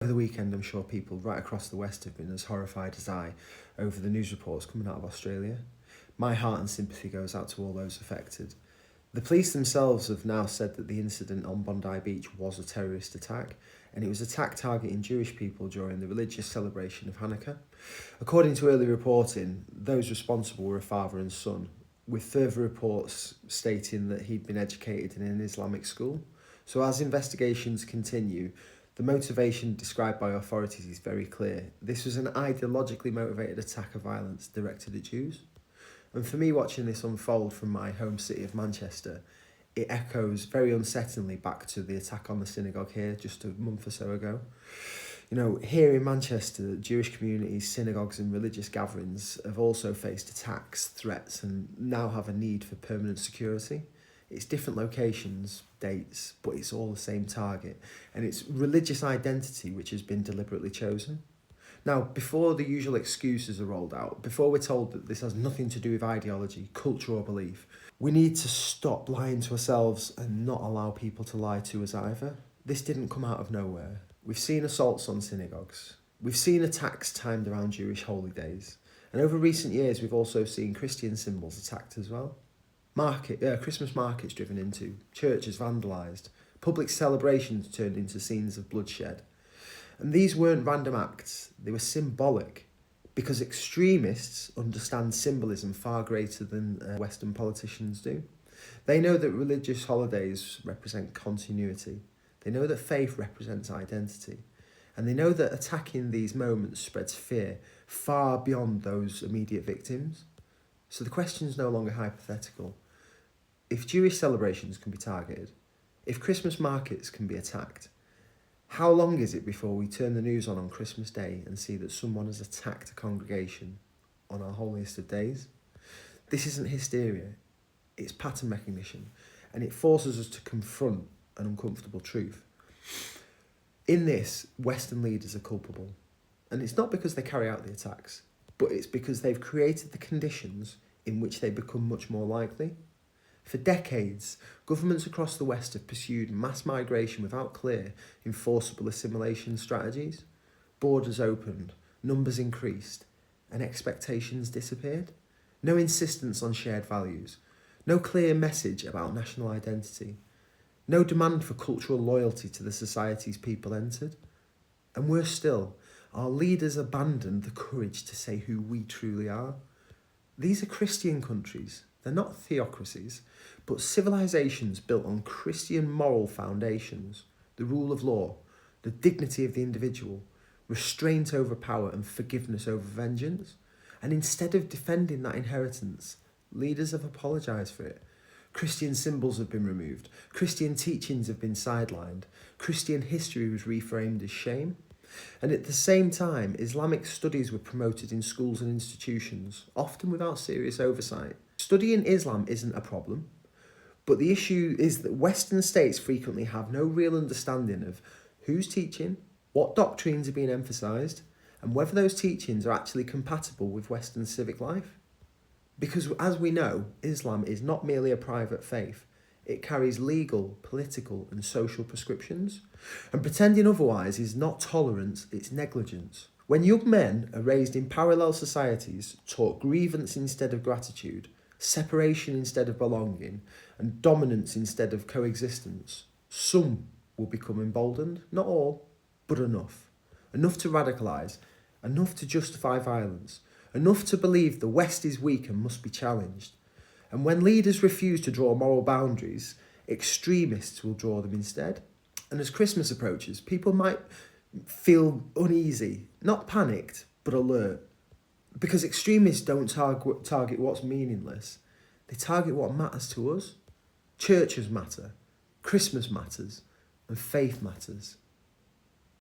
Over the weekend, I'm sure people right across the West have been as horrified as I over the news reports coming out of Australia. My heart and sympathy goes out to all those affected. The police themselves have now said that the incident on Bondi Beach was a terrorist attack, and it was an attack targeting Jewish people during the religious celebration of Hanukkah. According to early reporting, those responsible were a father and son, with further reports stating that he'd been educated in an Islamic school. So as investigations continue, the motivation described by authorities is very clear. This was an ideologically motivated attack of violence directed at Jews. And for me, watching this unfold from my home city of Manchester, it echoes very unsettlingly back to the attack on the synagogue here just a month or so ago. You know, here in Manchester, Jewish communities, synagogues and religious gatherings have also faced attacks, threats, and now have a need for permanent security. It's different locations, dates, but it's all the same target. And it's religious identity which has been deliberately chosen. Now, before the usual excuses are rolled out, before we're told that this has nothing to do with ideology, culture or belief, we need to stop lying to ourselves and not allow people to lie to us either. This didn't come out of nowhere. We've seen assaults on synagogues. We've seen attacks timed around Jewish holy days. And over recent years, we've also seen Christian symbols attacked as well. Christmas markets driven into, churches vandalised, public celebrations turned into scenes of bloodshed. And these weren't random acts, they were symbolic, because extremists understand symbolism far greater than Western politicians do. They know that religious holidays represent continuity, they know that faith represents identity, and they know that attacking these moments spreads fear far beyond those immediate victims. So the question is no longer hypothetical. If Jewish celebrations can be targeted, if Christmas markets can be attacked, how long is it before we turn the news on Christmas Day and see that someone has attacked a congregation on our holiest of days? This isn't hysteria, it's pattern recognition, and it forces us to confront an uncomfortable truth. In this, Western leaders are culpable, and it's not because they carry out the attacks, but it's because they've created the conditions in which they become much more likely. For decades, governments across the West have pursued mass migration without clear, enforceable assimilation strategies. Borders opened, numbers increased, and expectations disappeared. No insistence on shared values, no clear message about national identity, no demand for cultural loyalty to the societies people entered. And worse still, our leaders abandoned the courage to say who we truly are. These are Christian countries. They're not theocracies, but civilizations built on Christian moral foundations, the rule of law, the dignity of the individual, restraint over power and forgiveness over vengeance. And instead of defending that inheritance, leaders have apologised for it. Christian symbols have been removed. Christian teachings have been sidelined. Christian history was reframed as shame. And at the same time, Islamic studies were promoted in schools and institutions, often without serious oversight. Studying Islam isn't a problem, but the issue is that Western states frequently have no real understanding of who's teaching, what doctrines are being emphasised, and whether those teachings are actually compatible with Western civic life. Because as we know, Islam is not merely a private faith. It carries legal, political and social prescriptions. And pretending otherwise is not tolerance, it's negligence. When young men are raised in parallel societies, taught grievance instead of gratitude, separation instead of belonging, and dominance instead of coexistence, some will become emboldened, not all, but enough. Enough to radicalise, enough to justify violence, enough to believe the West is weak and must be challenged. And when leaders refuse to draw moral boundaries, extremists will draw them instead. And as Christmas approaches, people might feel uneasy, not panicked, but alert. Because extremists don't target what's meaningless. They target what matters to us. Churches matter, Christmas matters, and faith matters.